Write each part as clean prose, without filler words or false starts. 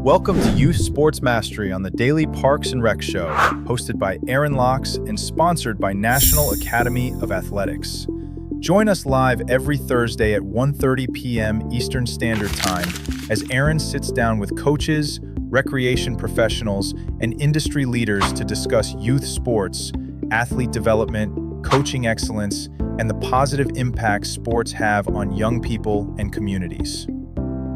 Welcome to Youth Sports Mastery on the Daily Parks and Rec Show, hosted by Aaron Locks and sponsored by National Academy of Athletics. Join us live every Thursday at 1:30 p.m. Eastern Standard Time as Aaron sits down with coaches, recreation professionals, and industry leaders to discuss youth sports, athlete development, coaching excellence, and the positive impact sports have on young people and communities.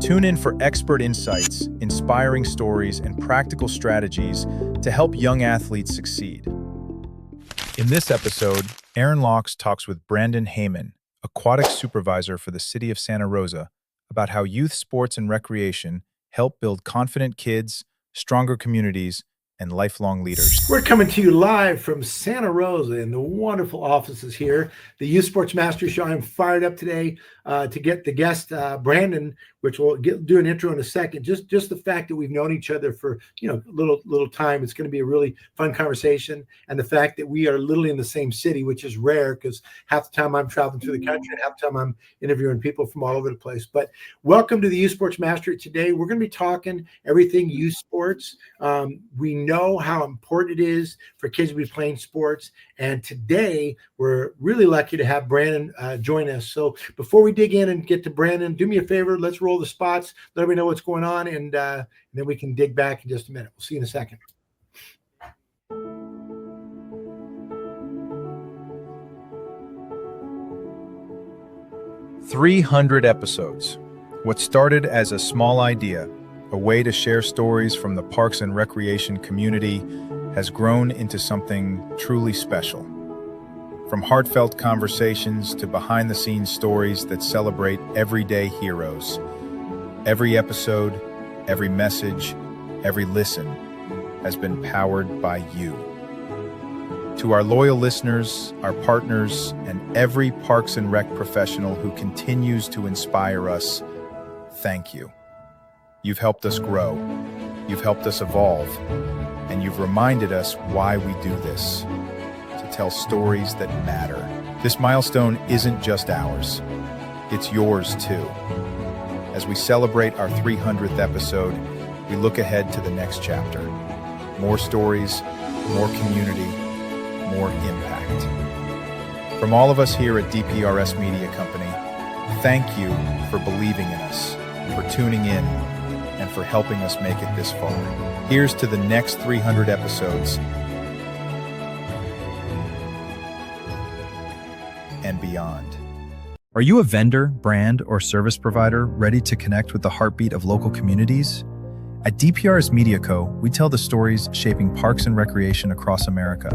Tune in for expert insights, inspiring stories, and practical strategies to help young athletes succeed. In this episode, Aaron Locks talks with Brandon Hamann, Aquatics Supervisor for the City of Santa Rosa, about how youth sports and recreation help build confident kids, stronger communities, and lifelong leaders. We're coming to you live from Santa Rosa in the wonderful offices here, the Youth Sports Mastery Show. I'm fired up today to get the guest, Brandon, which we'll do an intro in a second. Just the fact that we've known each other for little time, it's going to be a really fun conversation. And the fact that we are literally in the same city, which is rare because half the time I'm traveling through the country and half the time I'm interviewing people from all over the place. But welcome to the Youth Sports Mastery. Today we're going to be talking everything youth sports. We know how important it is for kids to be playing sports, and today we're really lucky to have Brandon join us. So before we dig in and get to Brandon, do me a favor, let's roll the spots, let me know what's going on, and then we can dig back in just a minute. We'll see you in a second. "300 episodes. What started as a small idea, a way to share stories from the parks and recreation community, has grown into something truly special. From heartfelt conversations to behind-the-scenes stories that celebrate everyday heroes. Every episode, every message, every listen has been powered by you. To our loyal listeners, our partners, and every Parks and Rec professional who continues to inspire us, thank you. You've helped us grow, you've helped us evolve, and you've reminded us why we do this, to tell stories that matter. This milestone isn't just ours, it's yours too. As we celebrate our 300th episode, we look ahead to the next chapter. More stories, more community, more impact. From all of us here at DPRS Media Company, thank you for believing in us, for tuning in, and for helping us make it this far. Here's to the next 300 episodes and beyond. Are you a vendor, brand, or service provider ready to connect with the heartbeat of local communities? At DPRS Media Co., we tell the stories shaping parks and recreation across America.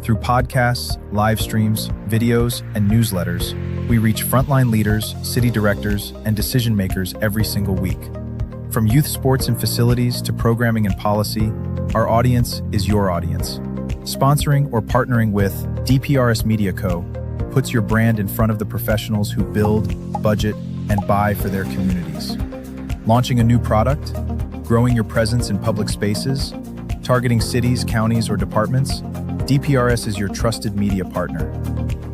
Through podcasts, live streams, videos, and newsletters, we reach frontline leaders, city directors, and decision makers every single week. From youth sports and facilities to programming and policy, our audience is your audience. Sponsoring or partnering with DPRS Media Co. puts your brand in front of the professionals who build, budget, and buy for their communities. Launching a new product, growing your presence in public spaces, targeting cities, counties, or departments, DPRS is your trusted media partner.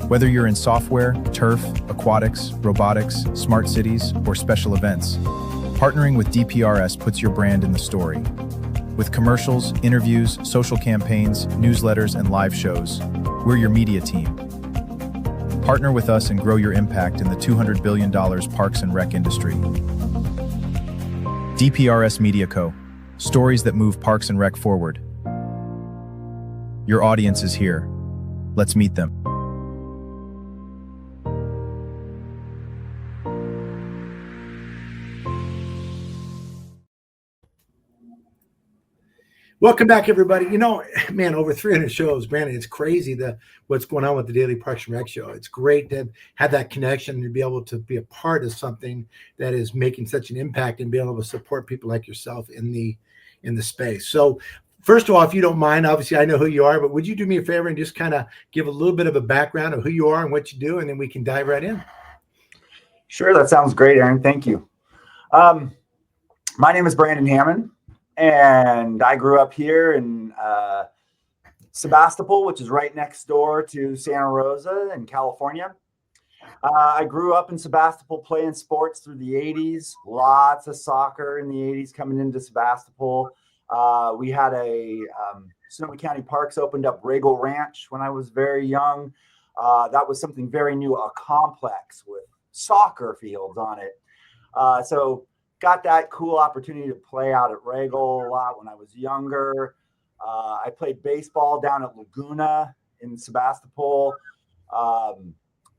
Whether you're in software, turf, aquatics, robotics, smart cities, or special events, partnering with DPRS puts your brand in the story. With commercials, interviews, social campaigns, newsletters, and live shows, we're your media team. Partner with us and grow your impact in the $200 billion parks and rec industry. DPRS Media Co. Stories that move parks and rec forward. Your audience is here. Let's meet them. Welcome back, everybody. Man, over 300 shows, Brandon, it's crazy what's going on with the Daily Parks and Rec Show. It's great to have that connection and to be able to be a part of something that is making such an impact and be able to support people like yourself in the space. So first of all, if you don't mind, obviously I know who you are, but would you do me a favor and just kind of give a little bit of a background of who you are and what you do, and then we can dive right in? Sure, that sounds great, Aaron. Thank you. My name is Brandon Hamann, and I grew up here in Sebastopol, which is right next door to Santa Rosa in California. I grew up in Sebastopol playing sports through the 80s. Lots of soccer in the 80s coming into Sebastopol. We had Sonoma County Parks opened up Regal Ranch when I was very young. That was something very new, a complex with soccer fields on it. So got that cool opportunity to play out at Regal a lot when I was younger. I played baseball down at Laguna in Sebastopol.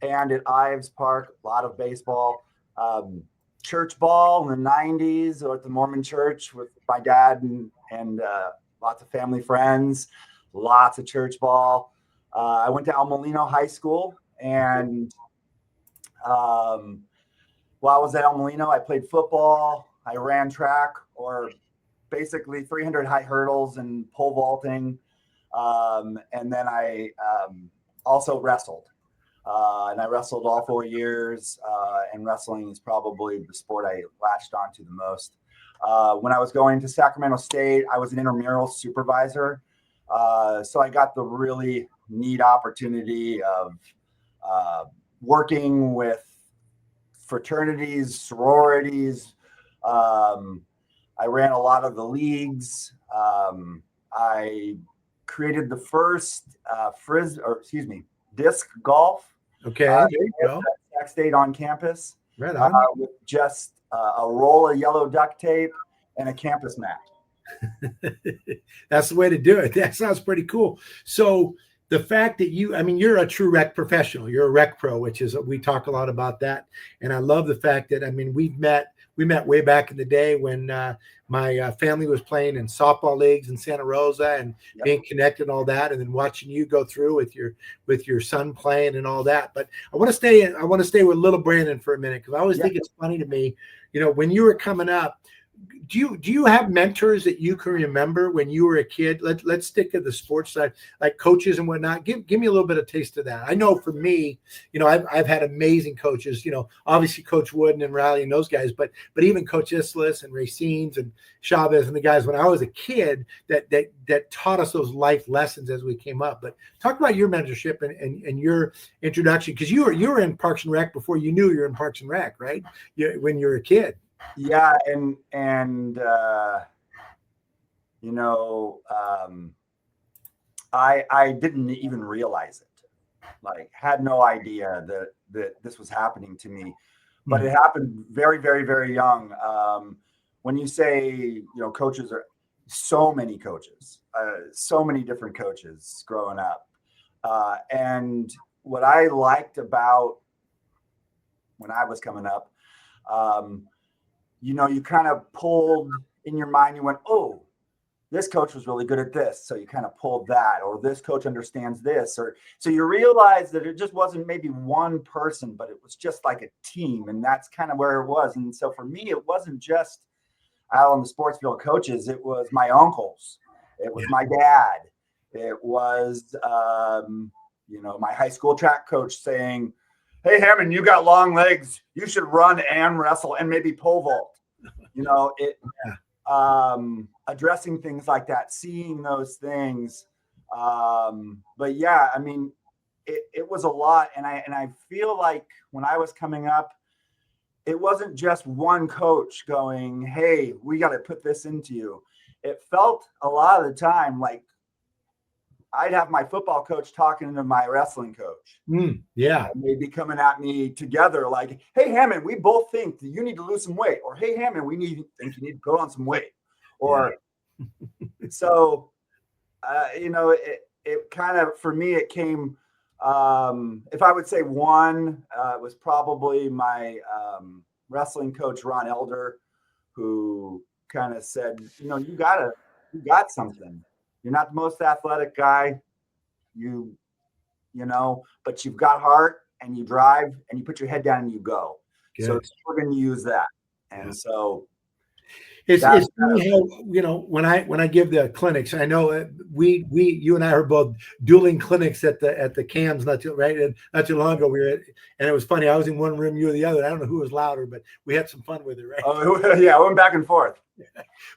And at Ives Park, a lot of baseball. Church ball in the 90s or at the Mormon church with my dad and lots of family friends, lots of church ball. I went to El Molino High School, and while I was at El Molino, I played football. I ran track, or basically 300 high hurdles and pole vaulting. And then I also wrestled. And I wrestled all 4 years, and wrestling is probably the sport I latched onto the most. When I was going to Sacramento State, I was an intramural supervisor. So I got the really neat opportunity of working with fraternities, sororities. I ran a lot of the leagues. I created the first disc golf. Okay, there you go. Sac State on campus. Right on. With just a roll of yellow duct tape and a campus mat. That's the way to do it. That sounds pretty cool. So the fact that you're a true rec professional, you're a rec pro, which is, we talk a lot about that. And I love the fact that, we met way back in the day when my family was playing in softball leagues in Santa Rosa, and being connected and all that, and then watching you go through with your son playing and all that. But I want to stay with little Brandon for a minute, because I always think it's funny to me, when you were coming up, do you have mentors that you can remember when you were a kid? Let's stick to the sports side, like coaches and whatnot. Give me a little bit of taste of that. I know for me, I've had amazing coaches, obviously Coach Wooden and Riley and those guys, but even Coach Islis and Racines and Chavez and the guys when I was a kid that taught us those life lessons as we came up. But talk about your mentorship and your introduction, because you were in Parks and Rec before you knew you were in Parks and Rec, right? When you were a kid. Yeah, I didn't even realize it. Like, had no idea that this was happening to me, but it happened very, very, very young. When you say, coaches, are so many coaches, so many different coaches growing up. And what I liked about when I was coming up, you kind of pulled in your mind, you went, oh, this coach was really good at this. So you kind of pulled that, or this coach understands this. Or so you realize that it just wasn't maybe one person, but it was just like a team. And that's kind of where it was. And so for me, it wasn't just out on the sports field coaches. It was my uncles. It was my dad. It was, my high school track coach saying, hey, Hammond, you got long legs. You should run and wrestle and maybe pole vault. Addressing things like that, seeing those things. But yeah, it was a lot. And I feel like when I was coming up, it wasn't just one coach going, hey, we got to put this into you. It felt a lot of the time like I'd have my football coach talking to my wrestling coach. And they'd be coming at me together like, hey, Hammond, we both think that you need to lose some weight. Or, hey, Hammond, think you need to put on some weight. Or so, it kind of, for me, it came, if I would say one, it was probably my wrestling coach, Ron Elder, who kind of said, you got something. You're not the most athletic guy, but you've got heart and you drive and you put your head down and you go. Good. So we're going to use that. And so it's funny how, when I give the clinics, I know you and I are both dueling clinics at the CAMs not too long ago. And it was funny. I was in one room, you were the other. I don't know who was louder, but we had some fun with it, right? Oh yeah, I went back and forth.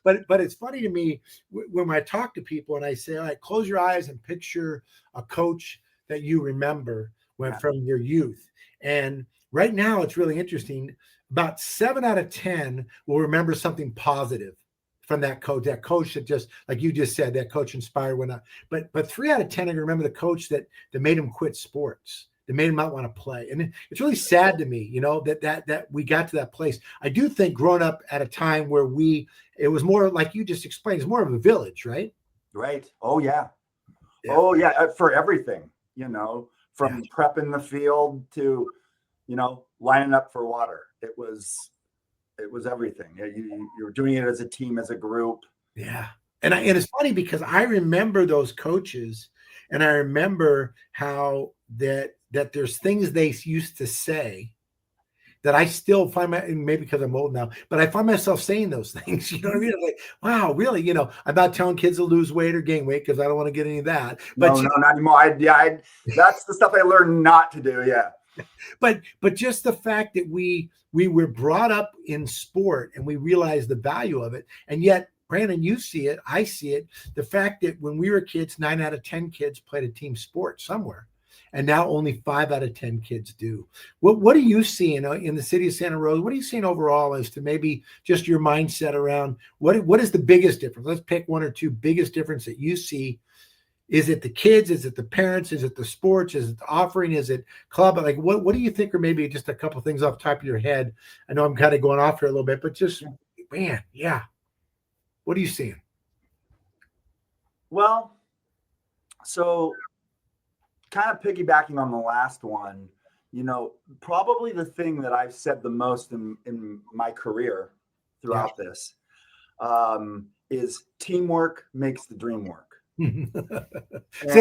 But it's funny to me when I talk to people and I say, all right, close your eyes and picture a coach that you remember. went from your youth. And right now it's really interesting. About 7 out of 10 will remember something positive from that coach. That coach that just, like you just said, that coach inspired when I, but 3 out of 10 are gonna remember the coach that made him quit sports, that made him not want to play. And it's really sad to me, you know, that we got to that place. I do think growing up at a time where it was more like you just explained, it's more of a village, right? Right. Oh yeah. Oh yeah. For everything, you know, from prepping the field to, you know, lining up for water. It was everything. You were doing it as a team, as a group. Yeah. And it's funny because I remember those coaches, and I remember how that there's things they used to say that I still find maybe because I'm old now, but I find myself saying those things. You know what I mean? I'm like, wow, really? You know, I'm not telling kids to lose weight or gain weight because I don't want to get any of that. But no, not anymore. That's the stuff I learned not to do. Yeah. But just the fact that we were brought up in sport and we realized the value of it, and yet, Brandon, you see it, I see it. The fact that when we were kids, 9 out of 10 kids played a team sport somewhere, and now only 5 out of 10 kids do. What are you seeing in the city of Santa Rosa? What are you seeing overall as to maybe just your mindset around what is the biggest difference? Let's pick 1 or 2 biggest difference that you see. Is it the kids? Is it the parents? Is it the sports? Is it the offering? Is it club? Like, what do you think are maybe just a couple things off the top of your head? I know I'm kind of going off here a little bit, but just, man, yeah. What are you seeing? Well, so kind of piggybacking on the last one, you know, probably the thing that I've said the most in my career throughout this is teamwork makes the dream work. Say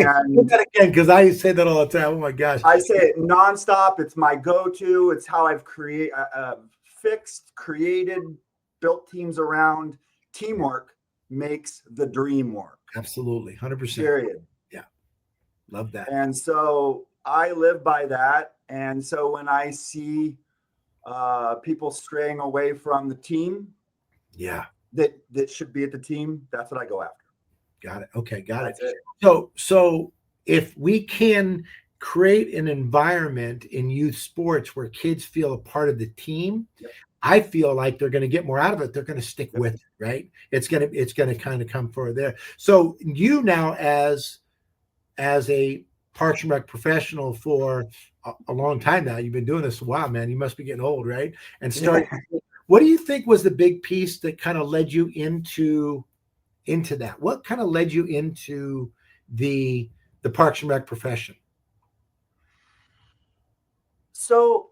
that again, because I say that all the time. Oh my gosh, I say it nonstop. It's my go-to. It's how I've created, built teams around. Teamwork makes the dream work. Absolutely, 100%. Period. Yeah, love that. And so I live by that. And so when I see people straying away from the team, that should be at the team, that's what I go after. Got it. Okay, got it. So if we can create an environment in youth sports where kids feel a part of the team, I feel like they're going to get more out of it. They're going to stick with it, right? It's going to kind of come forward there. So you now, as a Parks and Rec professional for a long time now, you've been doing this a while, man. You must be getting old, right? And what do you think was the big piece that kind of led you into that? What kind of led you into the Parks and Rec profession? So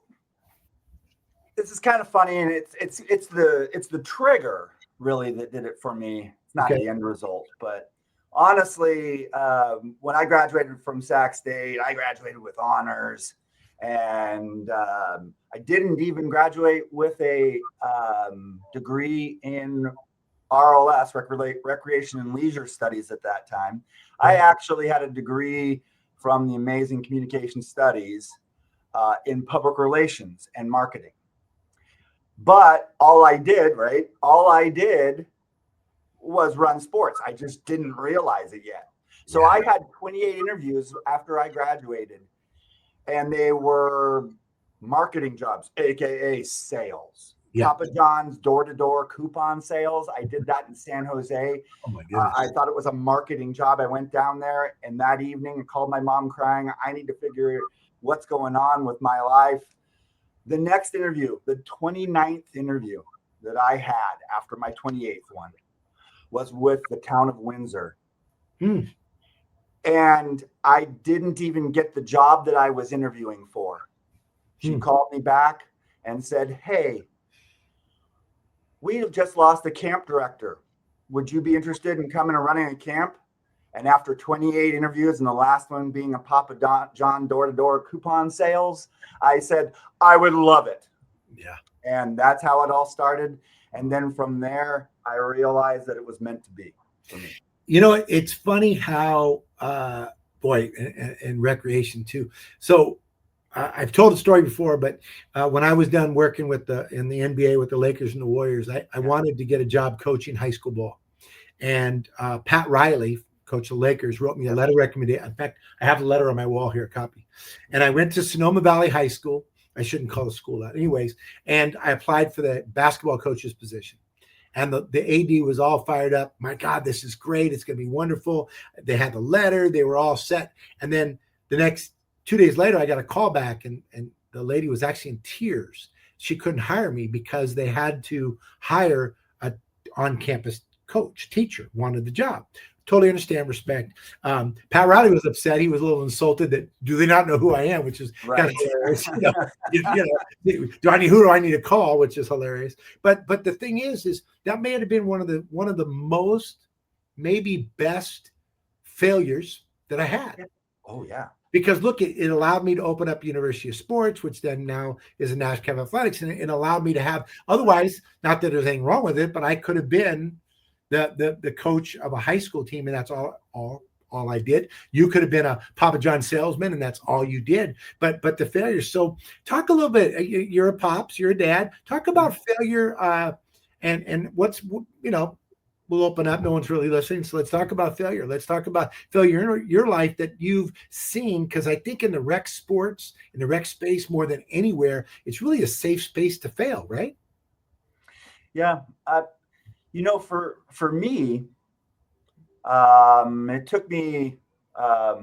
this is kind of funny, and it's the trigger really that did it for me. It's not the end result, but honestly, when I graduated from Sac State, I graduated with honors, and I didn't even graduate with a degree in RLS, Recreation and Leisure Studies at that time. I actually had a degree from the amazing communication studies in public relations and marketing. But all I did was run sports. I just didn't realize it yet. So I had 28 interviews after I graduated, and they were marketing jobs, AKA sales. Papa John's door-to-door coupon sales. I did that in San Jose. Oh my goodness. I thought it was a marketing job. I went down there, and that evening called my mom crying. I need to figure what's going on with my life. The next interview, the 29th interview that I had after my 28th one, was with the town of Windsor. And I didn't even get the job that I was interviewing for. She called me back and said, "Hey, we have just lost a camp director. Would you be interested in coming and running a camp?" And after 28 interviews, and the last one being a Papa John door-to-door coupon sales, I said, I would love it. Yeah. And that's how it all started. And then from there, I realized that it was meant to be for me. You know, it's funny how, and recreation too. So I've told the story before, but when I was done working in the NBA with the Lakers and the Warriors, I wanted to get a job coaching high school ball. And Pat Riley, coach of the Lakers, wrote me a letter recommendation. In fact, I have the letter on my wall here, a copy. And I went to Sonoma Valley High School. I shouldn't call the school that. Anyways, and I applied for the basketball coach's position. And the AD was all fired up. My God, this is great. It's going to be wonderful. They had the letter. They were all set. And then the next 2 days later, I got a call back, and the lady was actually in tears. She couldn't hire me because they had to hire a on-campus coach, teacher, wanted the job. Totally understand, respect. Pat Riley was upset. He was a little insulted that, do they not know who I am, which is Right. kind of hilarious. Who do I need to call, which is hilarious. But the thing is that may have been one of the most, maybe best failures that I had. Oh yeah. Because look, it allowed me to open up University of Sports, which then now is a National Athletics, and it allowed me to have, otherwise, not that there's anything wrong with it, but I could have been the coach of a high school team, and that's all I did. You could have been a Papa John salesman, and that's all you did. But the failure. So talk a little bit. You're a pops, you're a dad. Talk about failure, and what's, we'll open up. No one's really listening. So let's talk about failure. Let's talk about failure in your life that you've seen, because I think in the rec sports, in the rec space, more than anywhere, it's really a safe space to fail, right? Yeah. For me, it took me a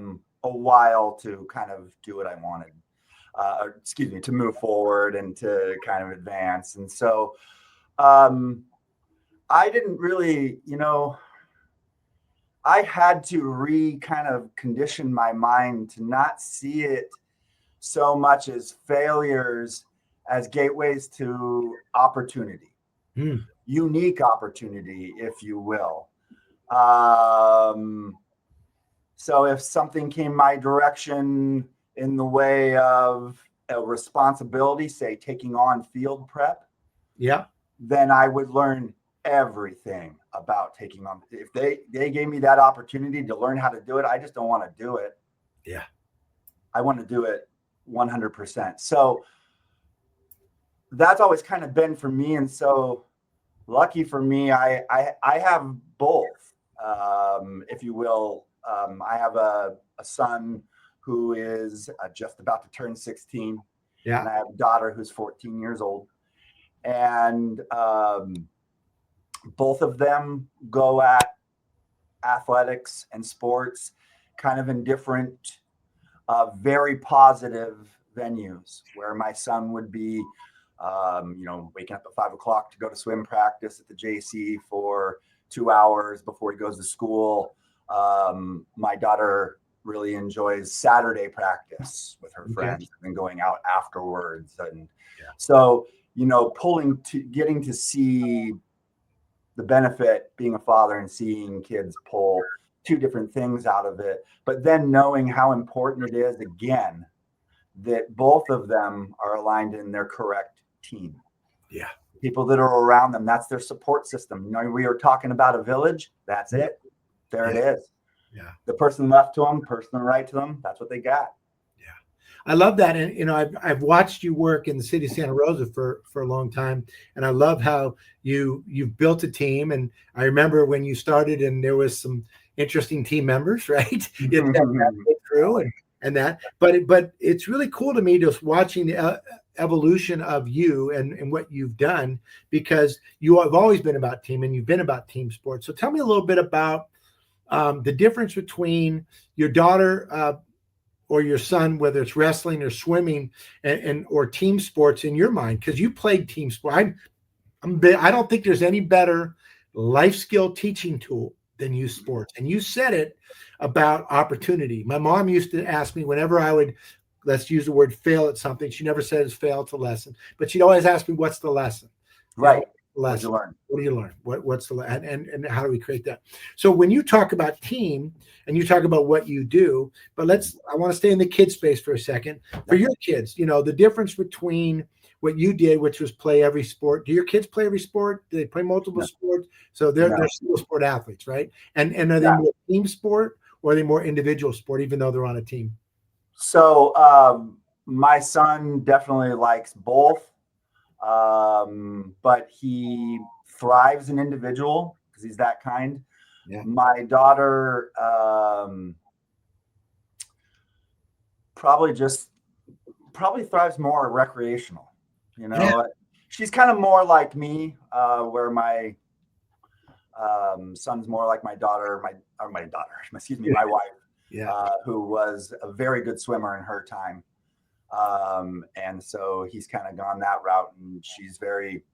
while to kind of do what I wanted, to move forward and to kind of advance. And so I didn't really, I had to kind of condition my mind to not see it so much as failures as gateways to opportunity. Unique opportunity, if you will. So if something came my direction in the way of a responsibility, say taking on field prep, then I would learn everything about taking on. If they gave me that opportunity to learn how to do it, I just don't want to do it. Yeah. I want to do it 100%. So that's always kind of been for me. And so lucky for me, I have both, if you will. I have a son who is just about to turn 16. Yeah. And I have a daughter who's 14 years old. And both of them go at athletics and sports kind of in different, very positive venues, where my son would be waking up at 5 o'clock to go to swim practice at the JC for 2 hours before he goes to school. My daughter really enjoys Saturday practice with her friends and going out afterwards. And so, getting to see the benefit being a father and seeing kids pull two different things out of it, but then knowing how important it is, again, that both of them are aligned in their correct team. Yeah. People that are around them, that's their support system. We were talking about a village. That's it. There it is. Yeah. The person left to them, person right to them, that's what they got. Yeah. I love that. And, I've watched you work in the city of Santa Rosa for a long time. And I love how you've built a team. And I remember when you started and there was some interesting team members, right? Through and that, but it's really cool to me just watching the evolution of you and what you've done, because you have always been about team and you've been about team sports. So tell me a little bit about the difference between your daughter or your son, whether it's wrestling or swimming and or team sports in your mind, because you played team sport. I don't think there's any better life skill teaching tool than youth sports. And you said it about opportunity. My mom used to ask me whenever I would, let's use the word fail at something. She never says fail, it's a lesson, but she'd always ask me, what's the lesson? Right. What do you learn? What's the and how do we create that? So when you talk about team and you talk about what you do, but I want to stay in the kid space for a second. For your kids, the difference between what you did, which was play every sport. Do your kids play every sport? Do they play multiple sports? So they're single sport athletes, right? And are they more team sport or are they more individual sport, even though they're on a team? So my son definitely likes both. But he thrives in individual because he's that kind. Yeah. My daughter probably thrives more recreational. You know, Yeah. she's kind of more like me, where my son's more like my daughter, my wife, Yeah. who was a very good swimmer in her time. And so he's kind of gone that route, and she's very,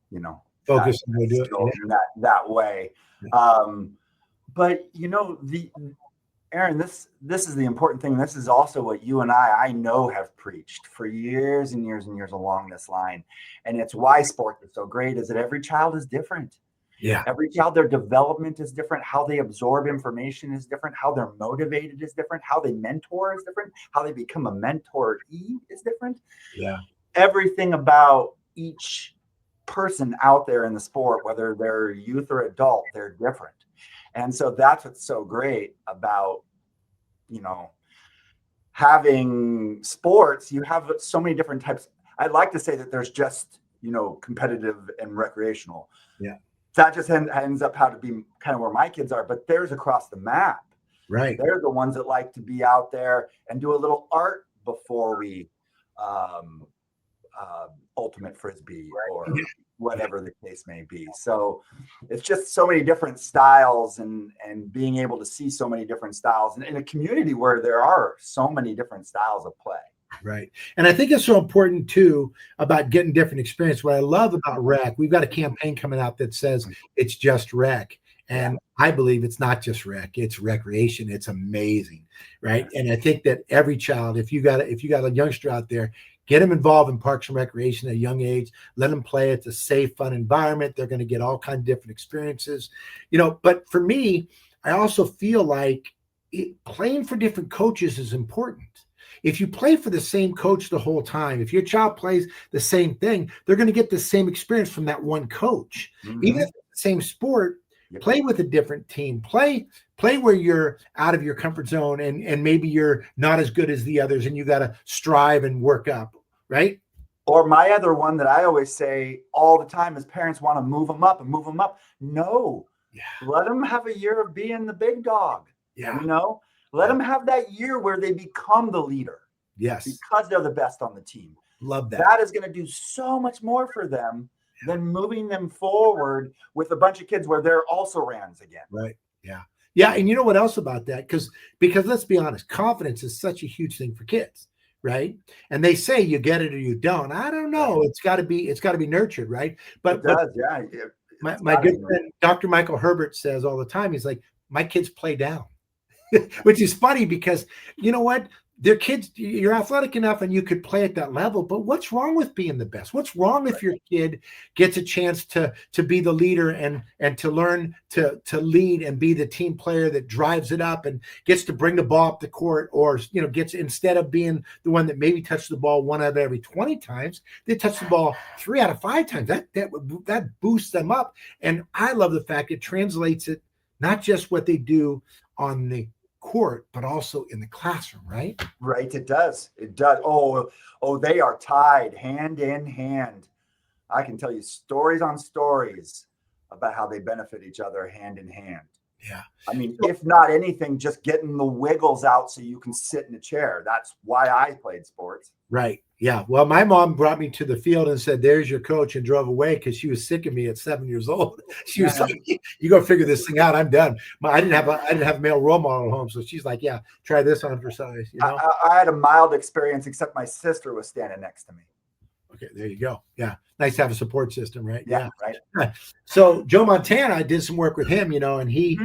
you know, Focus and go do it. in that way. But you know, Aaron, this is the important thing. This is also what you and I know have preached for years and years and years along this line. And it's why sports is so great, is that every child is different. Yeah. Every child, their development is different. How they absorb information is different. How they're motivated is different. How they mentor is different. How they become a mentoree is different. Yeah. Everything about each person out there in the sport, whether they're youth or adult, they're different. And so that's what's so great about, you know, having sports. You have so many different types. I'd like to say that there's just, you know, competitive and recreational. Yeah. That just ends up how to be kind of where my kids are, but there's across the map. Right. They're the ones that like to be out there and do a little art before we ultimate frisbee or whatever the case may be. So it's just so many different styles, and being able to see so many different styles, and in a community where there are so many different styles of play. Right. And I think it's so important too about getting different experience. What I love about rec, we've got a campaign coming out that says it's just rec. And I believe it's not just rec, it's recreation. It's amazing. Right. And I think that every child, if you got a youngster out there, get them involved in parks and recreation at a young age, let them play. It's a safe, fun environment. They're going to get all kinds of different experiences, you know. But for me, I also feel like playing for different coaches is important. If you play for the same coach the whole time, if your child plays the same thing, they're going to get the same experience from that one coach. Mm-hmm. Even if it's the same sport, play with a different team. Play where you're out of your comfort zone, and maybe you're not as good as the others, and you got to strive and work up, right? Or my other one that I always say all the time is parents want to move them up. No, let them have a year of being the big dog. Yeah. You know, let them have that year where they become the leader. Yes. Because they're the best on the team. Love that. That is going to do so much more for them than moving them forward with a bunch of kids where they're also rans again. Right. Yeah. Yeah. And you know what else about that? Because let's be honest, confidence is such a huge thing for kids. Right. And they say you get it or you don't. I don't know. It's got to be nurtured. Right. But my good friend, Dr. Michael Herbert, says all the time, he's like, my kids play down. Which is funny because you know what? They're kids, you're athletic enough and you could play at that level, but what's wrong with being the best? What's wrong if your kid gets a chance to be the leader and to learn to lead and be the team player that drives it up and gets to bring the ball up the court, or, you know, gets, instead of being the one that maybe touched the ball 1 out of every 20 times, they touch the ball 3 out of 5 times. That boosts them up. And I love the fact it translates it, not just what they do on the court, but also in the classroom, right? Right. It does. Oh, they are tied hand in hand. I can tell you stories on stories about how they benefit each other hand in hand. Yeah. I mean, if not anything, just getting the wiggles out so you can sit in a chair. That's why I played sports. Right. Yeah. Well, my mom brought me to the field and said, "There's your coach," and drove away because she was sick of me at 7 years old. She was like, "You go figure this thing out. I'm done." I didn't have a male role model at home, so she's like, "Yeah, try this on for size." You know? I had a mild experience, except my sister was standing next to me. Okay, there you go. Yeah, nice to have a support system, right? Yeah. Right. So Joe Montana, I did some work with him, you know, and he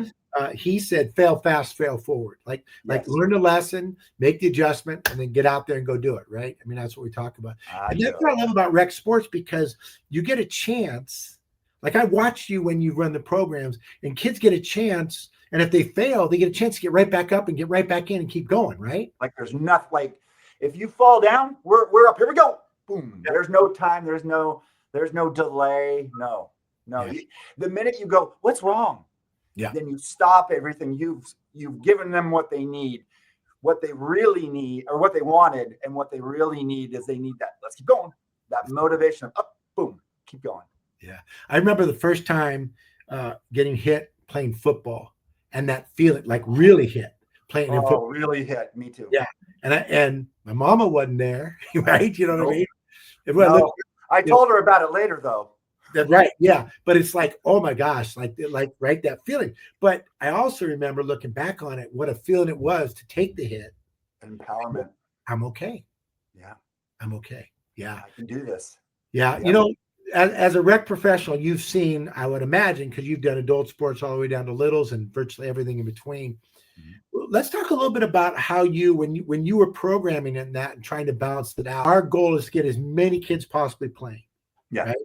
said, "Fail fast, fail forward." Like learn the lesson, make the adjustment, and then get out there and go do it. Right? I mean, that's what we talk about. And that's what I love about rec sports, because you get a chance. Like, I watched you when you run the programs, and kids get a chance. And if they fail, they get a chance to get right back up and get right back in and keep going. Right? Like, there's nothing, like, if you fall down, we're up. Here we go. Boom. Yeah. There's no time. There's no delay. No. Yeah. The minute you go, "What's wrong?" Yeah. Then you stop everything. You've given them what they need, what they really need, or what they wanted, and what they really need is they need that. Let's keep going. That motivation of up, boom, keep going. Yeah. I remember the first time getting hit playing football and that feeling, like really hit playing in football. Oh, really hit me too. Yeah. And my mama wasn't there, right? You know what I mean? If I No, look, I you know, told her about it later though. right. Yeah. But it's like, oh my gosh, like, right. That feeling. But I also remember looking back on it, what a feeling it was to take the hit. Empowerment. I'm okay. Yeah. I'm okay. Yeah. I can do this. Yeah. Yep. You know, as a rec professional, you've seen, I would imagine, because you've done adult sports all the way down to littles and virtually everything in between. Mm-hmm. Let's talk a little bit about how when you were programming in that and trying to balance it out. Our goal is to get as many kids possibly playing. Yeah. Right?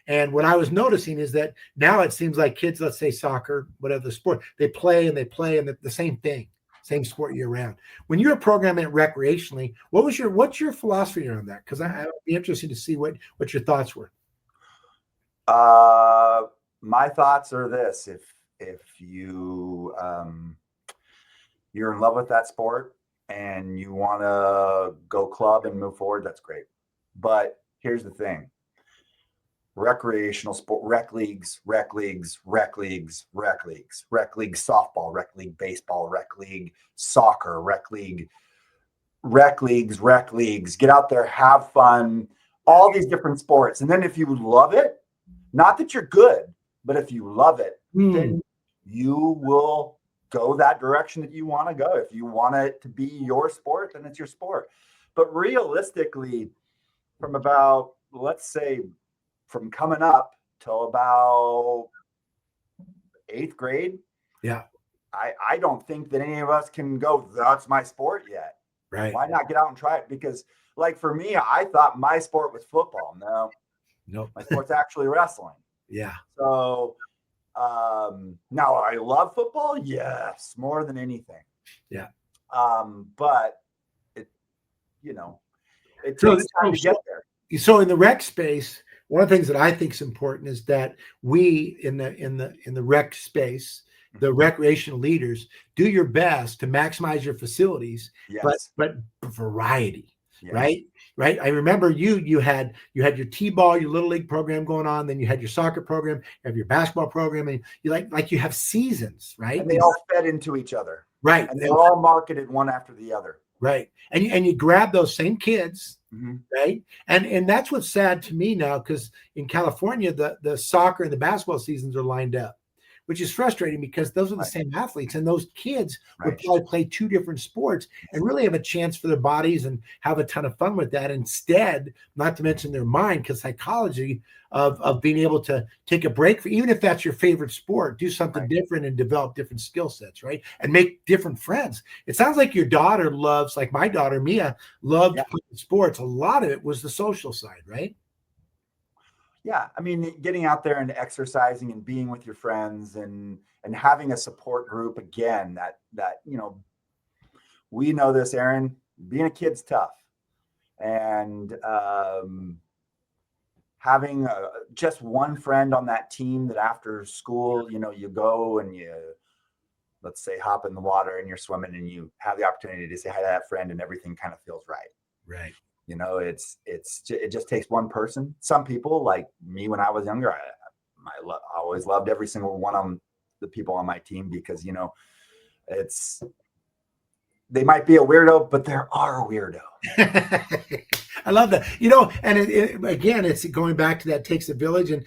And what I was noticing is that now it seems like kids, let's say soccer, whatever the sport, they play and the same thing, same sport year round. When you were programming it recreationally, what's your philosophy around that? Because I would be interested to see what your thoughts were. My thoughts are this: if you you're in love with that sport and you want to go club and move forward, that's great. But here's the thing: recreational sport, rec leagues, softball, rec league baseball, rec league soccer, rec leagues. Get out there, have fun, all these different sports. And then if you love it, not that you're good, but if you love it, then you will go that direction that you want to go. If you want it to be your sport, then it's your sport. But realistically, from about, let's say, from coming up till about 8th grade, yeah, I don't think that any of us can go, that's my sport yet. Right. Why not get out and try it? Because like for me, I thought my sport was football. No, my sport's actually wrestling. Yeah. So now I love football. Yes. More than anything. Yeah. But it takes time to get there. So in the rec space, one of the things that I think is important is that we in the rec space, the recreational leaders, do your best to maximize your facilities, yes. but variety. Yes. Right. I remember you had your T-ball, your little league program going on, then you had your soccer program, you have your basketball program, and you like you have seasons, right? And they all fed into each other. Right. And they're all marketed one after the other. Right. And you grab those same kids, mm-hmm. right? And that's what's sad to me now, because in California, the soccer and the basketball seasons are lined up, which is frustrating because those are the same athletes, and those kids would probably play 2 different sports and really have a chance for their bodies and have a ton of fun with that. Instead, not to mention their mind, because psychology of being able to take a break, even if that's your favorite sport, do something different and develop different skill sets, right? And make different friends. It sounds like your daughter loves, like my daughter, Mia, loved playing sports. A lot of it was the social side, right? Yeah, I mean, getting out there and exercising and being with your friends and having a support group again. That we know this, Aaron. Being a kid's tough, and having just one friend on that team that after school, you go and you, let's say, hop in the water and you're swimming and you have the opportunity to say hi to that friend and everything kind of feels right. Right. It just takes one person. Some people, like me when I was younger, I always loved every single one of the people on my team because, they might be a weirdo, but there are a weirdo. I love that. And again, it's going back to that takes a village. And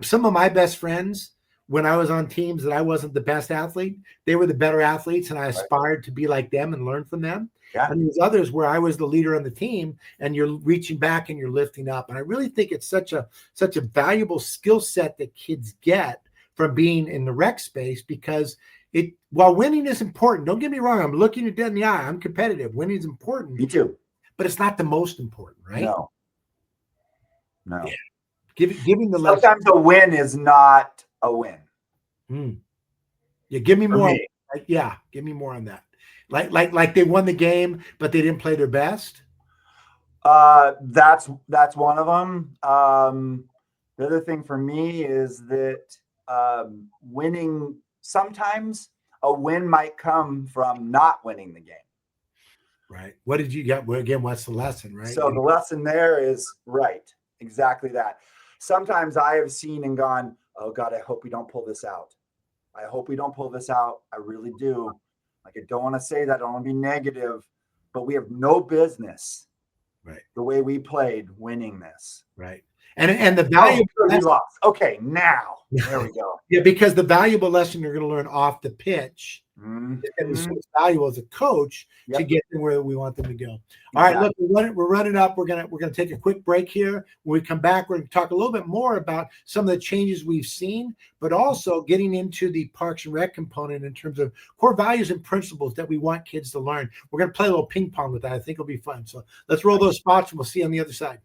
some of my best friends, when I was on teams that I wasn't the best athlete, they were the better athletes, and I aspired to be like them and learn from them. Yeah. And there's others where I was the leader on the team, and you're reaching back and you're lifting up. And I really think it's such a valuable skill set that kids get from being in the rec space, because while winning is important, don't get me wrong, I'm looking you dead in the eye. I'm competitive. Winning is important. Me too. But it's not the most important, right? No. Yeah. Giving the sometimes a win is not a win. Yeah, give me more. Give me more on that. Like they won the game, but they didn't play their best. That's one of them. The other thing for me is that winning, sometimes a win might come from not winning the game. Right. What did you get? Well, again, what's the lesson, right? So the lesson there is exactly that. Sometimes I have seen and gone, oh God, I hope we don't pull this out. I hope we don't pull this out. I really do. Like, I don't want to say that. I don't want to be negative, but we have no business, right, the way we played, winning this. right. And the value we lost. Okay, now there we go. Yeah, because the valuable lesson you're going to learn off the pitch is so valuable as a coach to get them where we want them to go. All right, look, we're running up. We're gonna take a quick break here. When we come back, we're going to talk a little bit more about some of the changes we've seen, but also getting into the Parks and Rec component in terms of core values and principles that we want kids to learn. We're going to play a little ping pong with that. I think it'll be fun. So let's roll those spots, and we'll see you on the other side.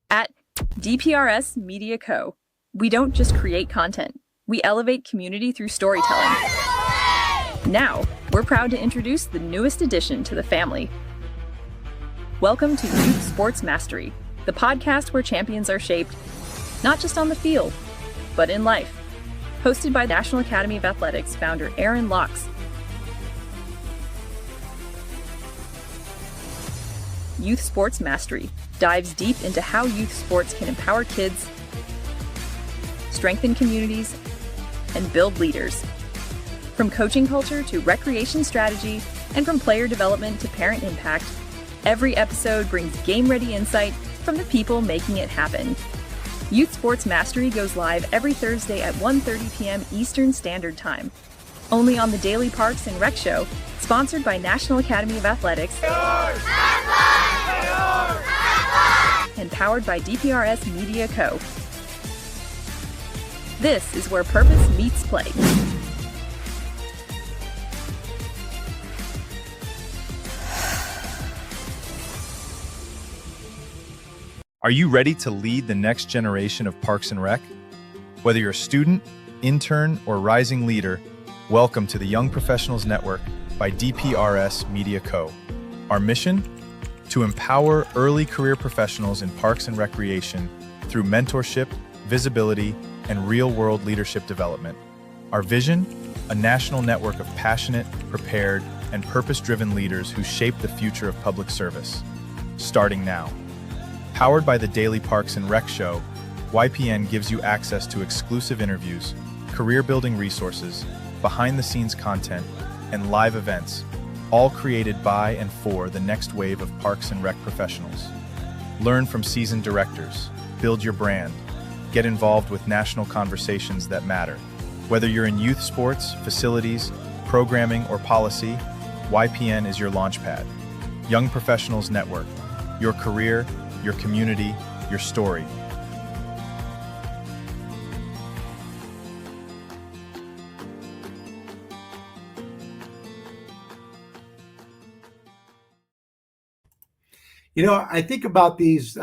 At DPRS Media Co., we don't just create content, we elevate community through storytelling. Now, we're proud to introduce the newest addition to the family. Welcome to Youth Sports Mastery, the podcast where champions are shaped, not just on the field, but in life. Hosted by National Academy of Athletics founder Aaron Locks. Youth Sports Mastery dives deep into how youth sports can empower kids, strengthen communities, and build leaders. From coaching culture to recreation strategy, and from player development to parent impact, every episode brings game-ready insight from the people making it happen. Youth Sports Mastery goes live every Thursday at 1:30 p.m. Eastern Standard Time. Only on the Daily Parks and Rec Show, sponsored by National Academy of Athletics. And powered by DPRS Media Co. This is where purpose meets play. Are you ready to lead the next generation of Parks and Rec? Whether you're a student, intern, or rising leader, welcome to the Young Professionals Network by DPRS Media Co. Our mission? To empower early career professionals in parks and recreation through mentorship, visibility, and real-world leadership development. Our vision? A national network of passionate, prepared, and purpose-driven leaders who shape the future of public service. Starting now. Powered by the Daily Parks and Rec Show, YPN gives you access to exclusive interviews, career-building resources, behind-the-scenes content, and live events, all created by and for the next wave of Parks and Rec professionals. Learn from seasoned directors, build your brand, get involved with national conversations that matter. Whether you're in youth sports, facilities, programming, or policy, YPN is your launchpad. Young Professionals Network, your career, your community, your story. You know, I think about these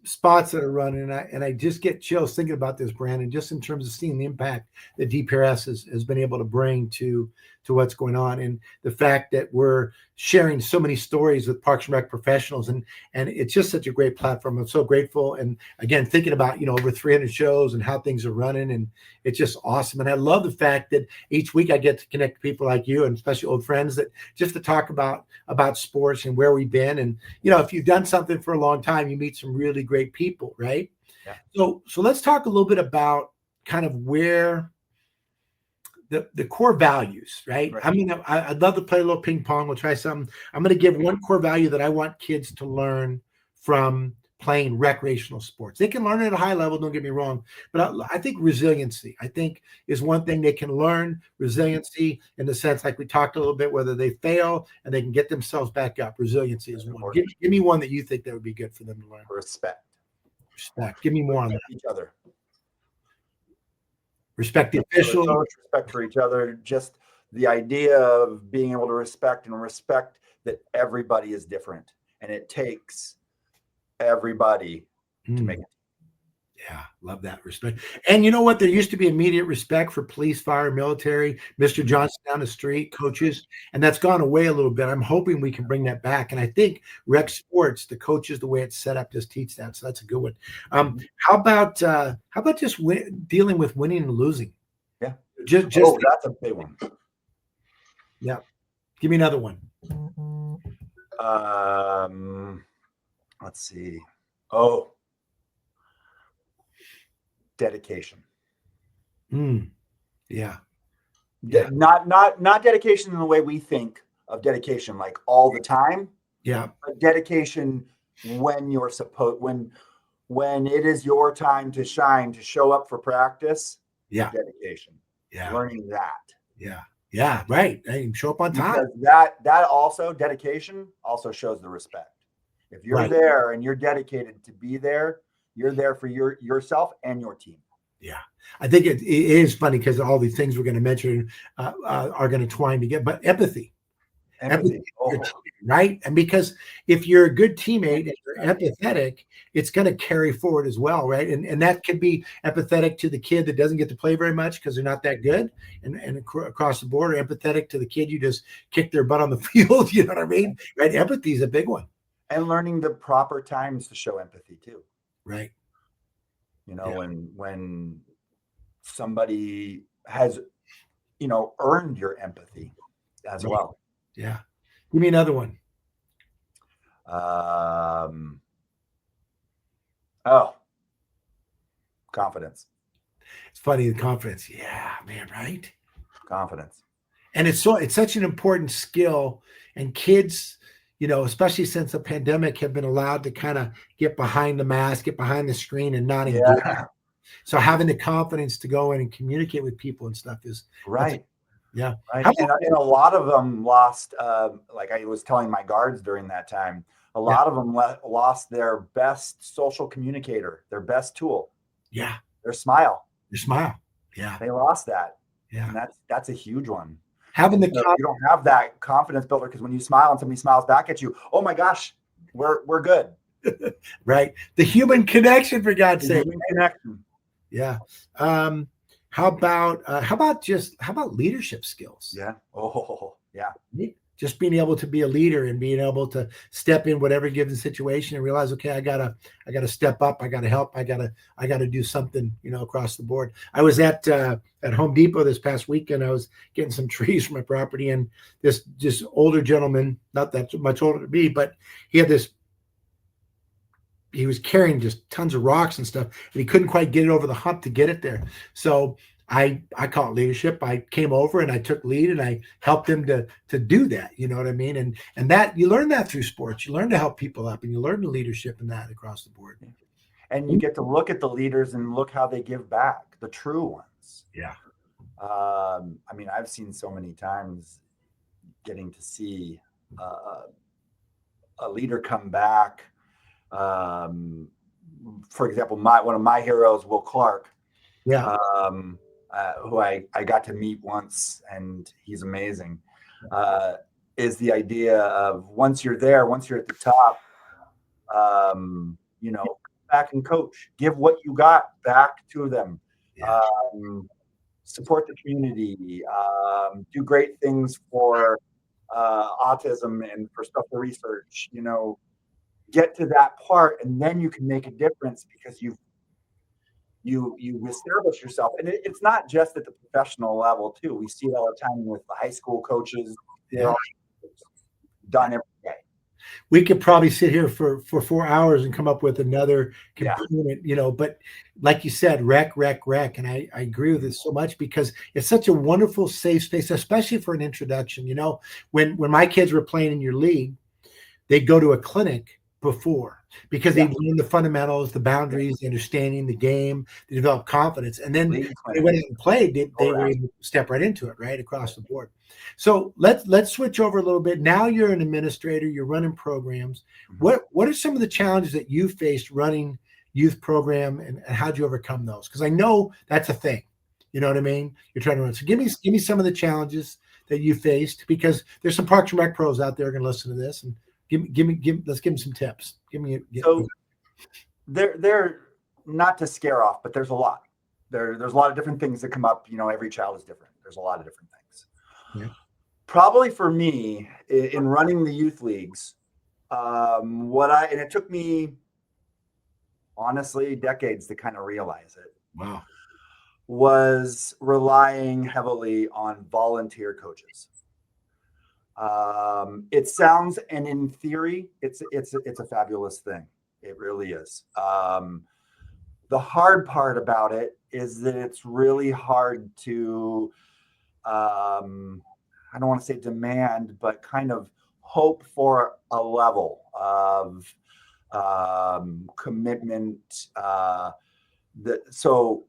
spots that are running, and I just get chills thinking about this, Brandon, just in terms of seeing the impact that DPRS has been able to bring to what's going on, and the fact that we're sharing so many stories with Parks and Rec professionals, and it's just such a great platform. I'm so grateful, and again, thinking about over 300 shows and how things are running, and it's just awesome. And I love the fact that each week I get to connect with people like you, and especially old friends, that just to talk about sports and where we've been. And if you've done something for a long time, you meet some really great people, right? Yeah. So let's talk a little bit about kind of where the core values, right? I'd love to play a little ping pong. We'll try something. I'm going to give one core value that I want kids to learn from playing recreational sports. They can learn it at a high level, don't get me wrong, but I think resiliency, is one thing they can learn. Resiliency in the sense, like we talked a little bit, whether they fail and they can get themselves back up. Resiliency is one. Give me one that you think that would be good for them to learn. Respect. Give me more on that. Each other. Respect the official. Respect for each other. Just the idea of being able to respect that everybody is different, and it takes everybody to make it. Yeah, love that. Respect. And you know what? There used to be immediate respect for police, fire, military, Mr. Johnson down the street, coaches, and that's gone away a little bit. I'm hoping we can bring that back. And I think rec sports, the coaches, the way it's set up, just teach that. So that's a good one. How about just dealing with winning and losing? Yeah. Just that's a big one. Yeah. Give me another one. Let's see. Dedication. Yeah. Not dedication in the way we think of dedication, like all the time, Yeah. but dedication when when it is your time to shine, to show up for practice. Yeah. Dedication. Yeah. Learning that. Yeah. Yeah. Right. And show up on time. Because that also, dedication also shows the respect. If you're Right. there and you're dedicated to be there, you're there for yourself and your team. Yeah. I think it is funny because all these things we're going to mention are going to twine together. But empathy. Empathy. Right? And because if you're a good teammate and you're empathetic, it's going to carry forward as well, right? And that could be empathetic to the kid that doesn't get to play very much because they're not that good, and across the board, or empathetic to the kid you just kick their butt on the field. You know what I mean? Right? Empathy is a big one. And learning the proper times to show empathy too. Right. You know, when somebody has, earned your empathy as well. Yeah. Give me another one. Confidence. It's funny, the confidence. Yeah, man, right? Confidence. And it's such an important skill. And kids, especially since the pandemic, have been allowed to kind of get behind the mask, get behind the screen and not engage. So having the confidence to go in and communicate with people and stuff is right. Yeah. Right. And a lot of them lost, like I was telling my guards during that time, a lot of them lost their best social communicator, their best tool. Yeah. Their smile. Your smile. Yeah. They lost that. Yeah. And that's a huge one. Having you don't have that confidence builder because when you smile and somebody smiles back at you, oh my gosh, we're good. Right. The human connection, for God's sake. Human connection. Yeah. How about leadership skills? Yeah. Oh, yeah. Just being able to be a leader and being able to step in whatever given situation and realize, okay, I gotta step up. I gotta help. I gotta do something, across the board. I was at Home Depot this past weekend. I was getting some trees for my property, and this just older gentleman, not that much older than me, but he was carrying just tons of rocks and stuff, and he couldn't quite get it over the hump to get it there. So I call it leadership. I came over and I took lead and I helped him to do that. You know what I mean? And that you learn that through sports. You learn to help people up, and you learn the leadership in that across the board. And you get to look at the leaders and look how they give back, the true ones. Yeah. I mean, I've seen so many times getting to see a leader come back. For example, one of my heroes, Will Clark. Yeah. Who I got to meet once, and he's amazing, is the idea of once you're at the top, back and coach, give what you got back to them, support the community, do great things for autism and for stuff for research, get to that part, and then you can make a difference because you establish yourself. And it's not just at the professional level too. We see it all the time with the high school coaches. They're all done every day. We could probably sit here for 4 hours and come up with another component, but like you said, rec. And I agree with this so much because it's such a wonderful, safe space, especially for an introduction. When my kids were playing in your league, they'd go to a clinic before because they learn the fundamentals, the boundaries, the understanding the game, they develop confidence, and then they went out and played. They were able to step right into it, right across the board. So let's switch over a little bit. Now you're an administrator, you're running programs. Mm-hmm. What are some of the challenges that you faced running youth program, and how'd you overcome those? Because I know that's a thing. You know what I mean? You're trying to run. So give me some of the challenges that you faced, because there's some Parks and Rec pros out there going to listen to this, and let's give them some tips. So they're not to scare off, but there's a lot. There's a lot of different things that come up. Every child is different. There's a lot of different things. Yeah. Probably for me in running the youth leagues, and it took me honestly decades to kind of realize it. Wow. Was relying heavily on volunteer coaches. It sounds, and in theory, it's a fabulous thing. It really is. The hard part about it is that it's really hard to, I don't want to say demand, but kind of hope for a level of commitment. So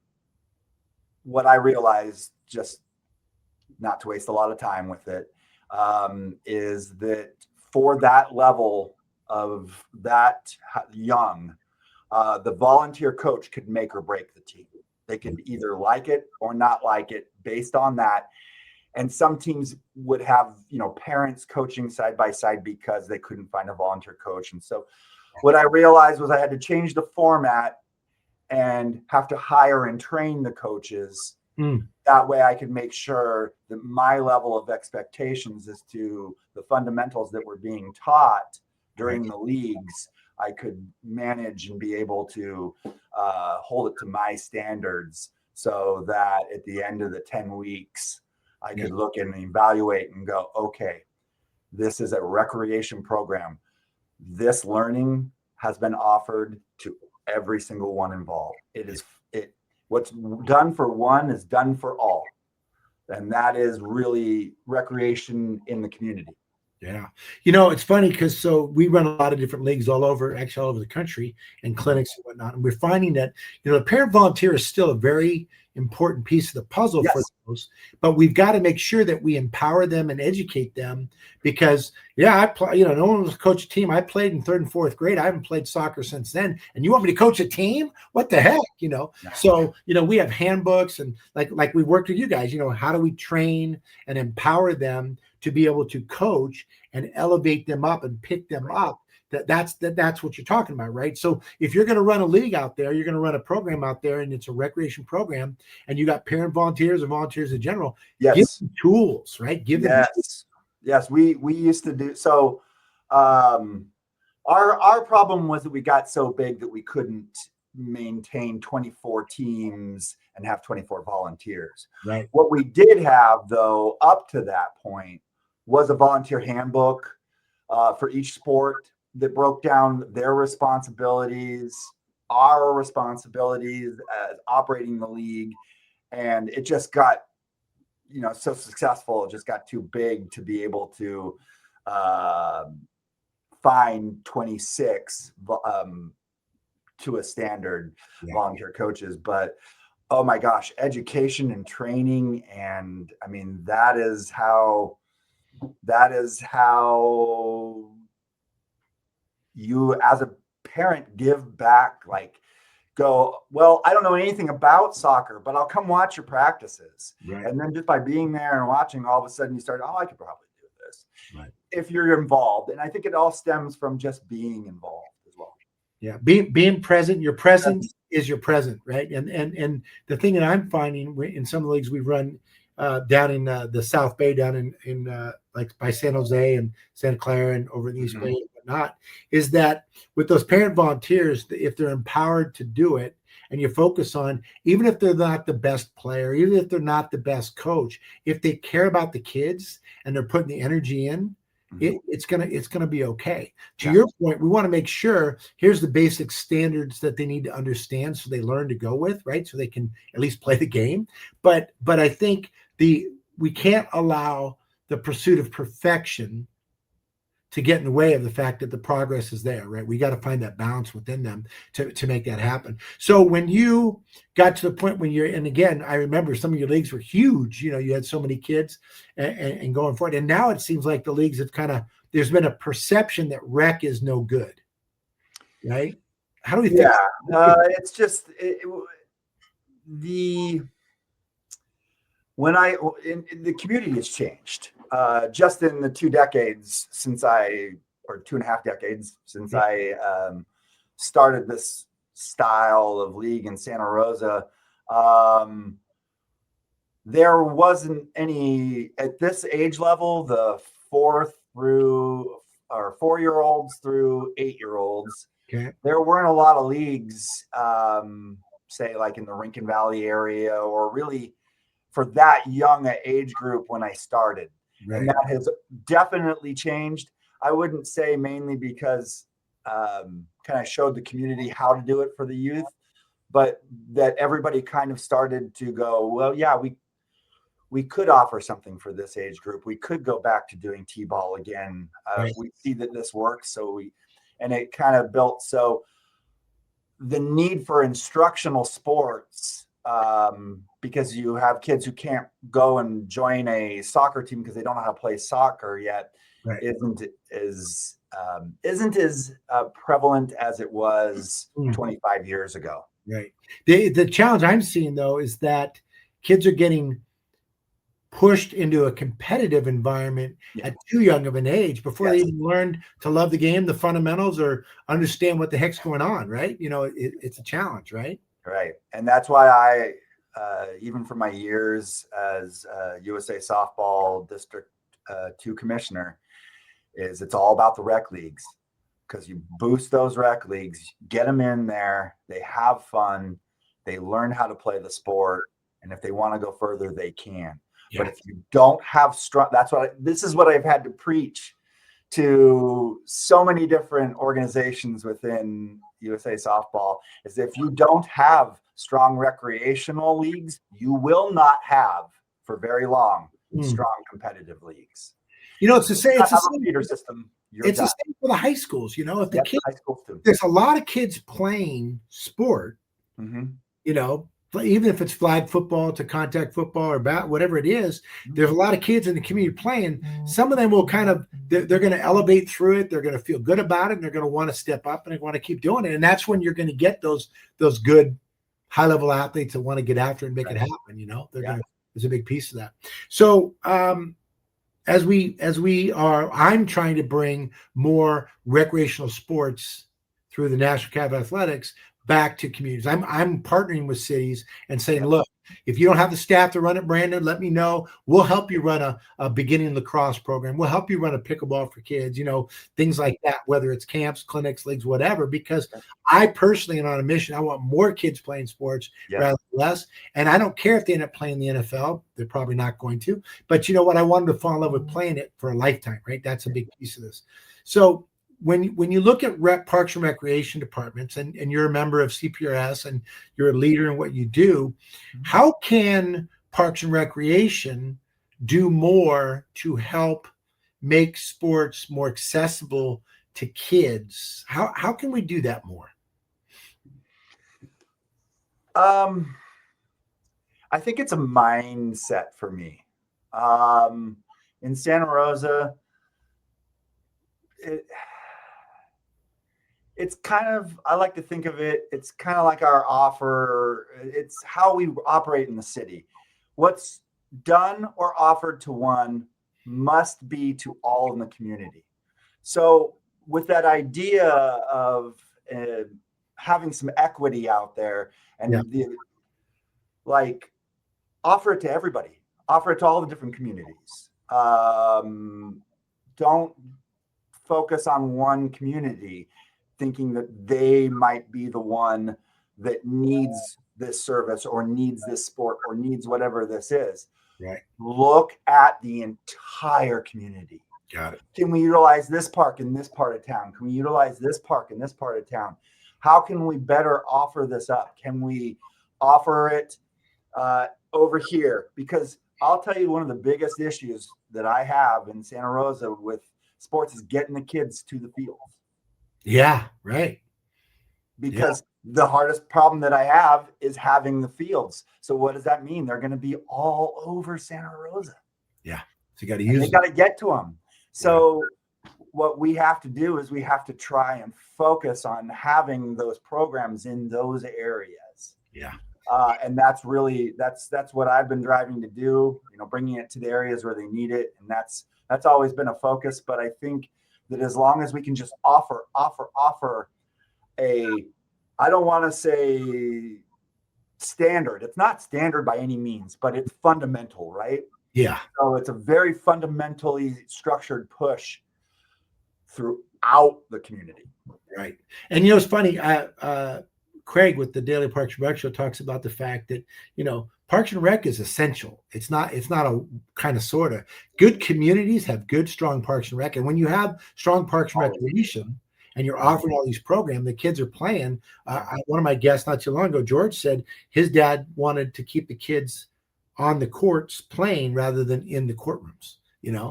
what I realized, just not to waste a lot of time with it, is that for that level of that young, the volunteer coach could make or break the team. They could either like it or not like it based on that. And some teams would have, parents coaching side by side because they couldn't find a volunteer coach. And so what I realized was I had to change the format and have to hire and train the coaches. That way I could make sure that my level of expectations as to the fundamentals that were being taught during the leagues, I could manage and be able to hold it to my standards, so that at the end of the 10 weeks, I could look and evaluate and go, okay, this is a recreation program. This learning has been offered to every single one involved. What's done for one is done for all. And that is really recreation in the community. Yeah. It's funny because we run a lot of different leagues all over the country, and clinics and whatnot. And we're finding that, the parent volunteer is still a very important piece of the puzzle for those, but we've got to make sure that we empower them and educate them, because I play, no one was coach a team. I played in 3rd and 4th grade. I haven't played soccer since then. And you want me to coach a team? What the heck? So, we have handbooks, and like we worked with you guys, how do we train and empower them to be able to coach and elevate them up and pick them up? That's what you're talking about, right? So if you're going to run a league out there, you're going to run a program out there, and it's a recreation program, and you got parent volunteers or volunteers in general, give them tools, right? Give them Yes, we used to do so. Our problem was that we got so big that we couldn't maintain 24 teams and have 24 volunteers. Right. What we did have, though, up to that point, was a volunteer handbook for each sport that broke down their responsibilities, our responsibilities as operating the league. And it just got, so successful. It just got too big to be able to find 26 to a standard volunteer coaches. But oh my gosh, education and training. And I mean, that is how you as a parent give back, go, well, I don't know anything about soccer, but I'll come watch your practices. Right. And then just by being there and watching, all of a sudden you start, I could probably do this. Right. If you're involved. And I think it all stems from just being involved as well. Yeah. Being present, your presence is your present, right? And the thing that I'm finding in some of the leagues we run down in the South Bay, down in like by San Jose and Santa Clara and over in the East Bay and whatnot, is that with those parent volunteers, if they're empowered to do it, and you focus on, even if they're not the best player, even if they're not the best coach, if they care about the kids and they're putting the energy in, it's gonna be okay. To your point, we want to make sure here's the basic standards that they need to understand, so they learn to go with, right? So they can at least play the game. But I think we can't allow the pursuit of perfection to get in the way of the fact that the progress is there, right? We got to find that balance within them to make that happen. So when you got to the point when and again, I remember some of your leagues were huge, you had so many kids and going for it. And now it seems like the leagues have there's been a perception that rec is no good, right? How do we fix that? It's just the community has changed just in the 2 decades or 2.5 decades since I started this style of league in Santa Rosa. There wasn't any at this age level, the 4-year-olds through 8-year-olds. Okay. There weren't a lot of leagues, say like in the Rincon Valley area, or really for that young an age group when I started. Right. And that has definitely changed. I wouldn't say mainly because kind of showed the community how to do it for the youth, but that everybody kind of started to go, well, yeah, we could offer something for this age group. We could go back to doing T-ball again. Right. We see that this works. And it kind of built. So the need for instructional sports, because you have kids who can't go and join a soccer team because they don't know how to play soccer yet, Right. isn't as prevalent as it was 25 years ago. Right. The challenge I'm seeing, though, is that kids are getting pushed into a competitive environment at too young of an age before they even learned to love the game, the fundamentals, or understand what the heck's going on, right? It's a challenge, right? Right. And that's why I, even for my years as USA Softball District 2 commissioner, it's all about the rec leagues, because you boost those rec leagues, get them in there, they have fun, they learn how to play the sport, and if they want to go further, they can. But if you don't have strong, this is what I've had to preach to so many different organizations within USA Softball, is if you don't have strong recreational leagues, you will not have for very long strong competitive leagues. It's the same. It's a feeder system. It's the same for the high schools. If the kids, high schools too. There's a lot of kids playing sport. Even if it's flag football to contact football or whatever it is, there's a lot of kids in the community playing. Some of them will they're going to elevate through it. They're going to feel good about it, and they're going to want to step up and they want to keep doing it. And that's when you're going to get those good high level athletes that want to get after it and make it happen. There's a big piece of that. So as I'm trying to bring more recreational sports through the National Academy of Athletics back to communities. I'm partnering with cities and saying, look, if you don't have the staff to run it, Brandon, let me know. We'll help you run a beginning lacrosse program. We'll help you run a pickleball for kids, things like that, whether it's camps, clinics, leagues, whatever, because I personally am on a mission. I want more kids playing sports rather than less. And I don't care if they end up playing the NFL. They're probably not going to. But you know what? I want them to fall in love with playing it for a lifetime, right? That's a big piece of this. So when you look at parks and recreation departments, and you're a member of CPRS and you're a leader in what you do, how can parks and recreation do more to help make sports more accessible to kids? How can we do that more? I think it's a mindset for me. In Santa Rosa, it's kind of, I like to think of it, it's kind of like our offer. It's how we operate in the city. What's done or offered to one must be to all in the community. So with that idea of having some equity out there and offer it to everybody, offer it to all the different communities. Don't focus on one community thinking that they might be the one that needs this service or needs this sport or needs whatever this is. Right. Look at the entire community. Got it. Can we utilize this park in this part of town? Can we utilize this park in this part of town? How can we better offer this up? Can we offer it over here? Because I'll tell you, one of the biggest issues that I have in Santa Rosa with sports is getting the kids to the field. Yeah, right. Because the hardest problem that I have is having the fields. So what does that mean? They're going to be all over Santa Rosa. Yeah. So you got to use them. They got to get to them. So what we have to do is we have to try and focus on having those programs in those areas. Yeah. And that's really, that's what I've been driving to do, bringing it to the areas where they need it. And that's always been a focus. But I think that as long as we can just offer I don't want to say standard. It's not standard by any means, but it's fundamental, right? Yeah. So it's a very fundamentally structured push throughout the community. Right. And it's funny, Craig with the Daily Parks and Rec Show talks about the fact that, Parks and Rec is essential. It's not a kind of sort of. Good communities have good, strong Parks and Rec. And when you have strong Parks and Recreation and you're offering all these programs, the kids are playing. One of my guests not too long ago, George, said his dad wanted to keep the kids on the courts playing rather than in the courtrooms, Yeah,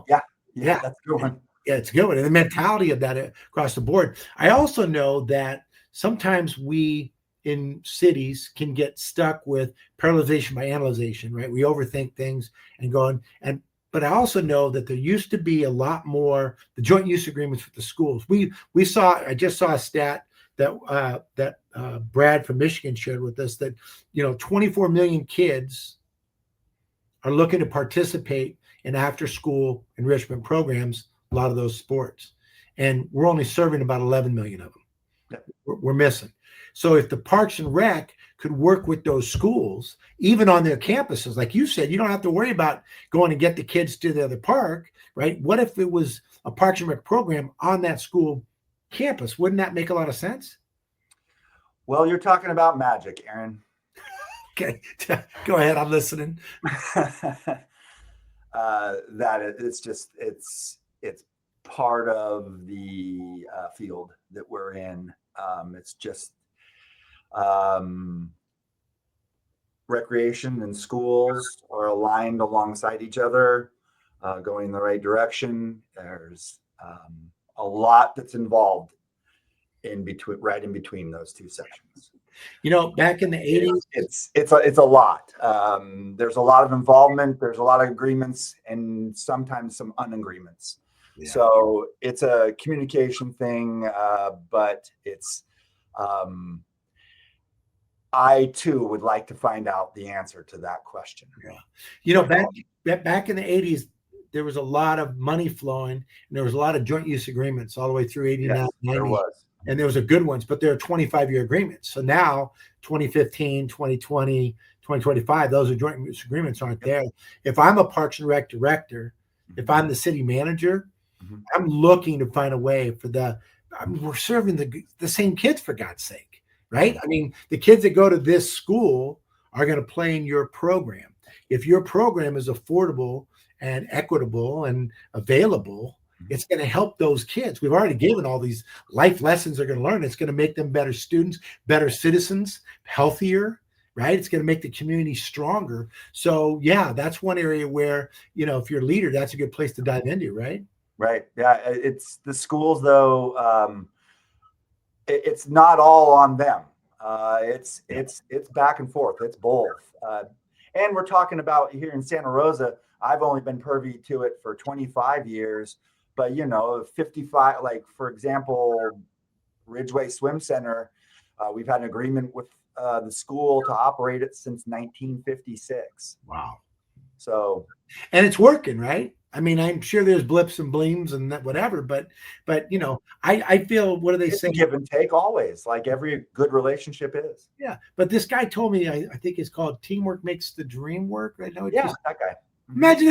that's a good one. Yeah, it's a good one. And the mentality of that across the board. I also know that sometimes we in cities can get stuck with paralyzation by analyzation, right? We overthink things and but I also know that there used to be a lot more the joint use agreements with the schools. I just saw a stat that Brad from Michigan shared with us that 24 million kids are looking to participate in after school enrichment programs, a lot of those sports. And we're only serving about 11 million of them. Yep. We're missing. So if the Parks and Rec could work with those schools, even on their campuses, like you said, you don't have to worry about going and get the kids to the other park, right? What if it was a Parks and Rec program on that school campus? Wouldn't that make a lot of sense? Well, you're talking about magic, Aaron. Okay, go ahead. I'm listening. It's part of the field that we're in. It's just recreation and schools are aligned alongside each other, going in the right direction. There's a lot that's involved in between those two sections. Back in the 80s, it's a lot. There's a lot of involvement. There's a lot of agreements and sometimes some unagreements. Yeah. So it's a communication thing, but it's I too would like to find out the answer to that question. Yeah. Back in the 80s, there was a lot of money flowing and there was a lot of joint use agreements all the way through 89, yes, 90. There was. And there was a good ones, but there are 25-year agreements. So now 2015, 2020, 2025, those are joint use agreements aren't there. If I'm a Parks and Rec director, if I'm the city manager, I'm looking to find a way we're serving the same kids, for God's sake, right? I mean, the kids that go to this school are going to play in your program. If your program is affordable and equitable and available, it's going to help those kids. We've already given all these life lessons they're going to learn. It's going to make them better students, better citizens, healthier, right? It's going to make the community stronger. So yeah, that's one area where, if you're a leader, that's a good place to dive into, right? Right. Yeah. It's the schools though. It's not all on them. It's back and forth. It's both. And we're talking about here in Santa Rosa, I've only been privy to it for 25 years. But 55, like for example, Ridgeway Swim Center, we've had an agreement with the school to operate it since 1956. Wow. So, and it's working, right? I mean, I'm sure there's blips and bleams and that whatever, but I feel, what do they say? Give and take always, like every good relationship is. Yeah, but this guy told me, I think it's called teamwork makes the dream work, right? No, that guy. Imagine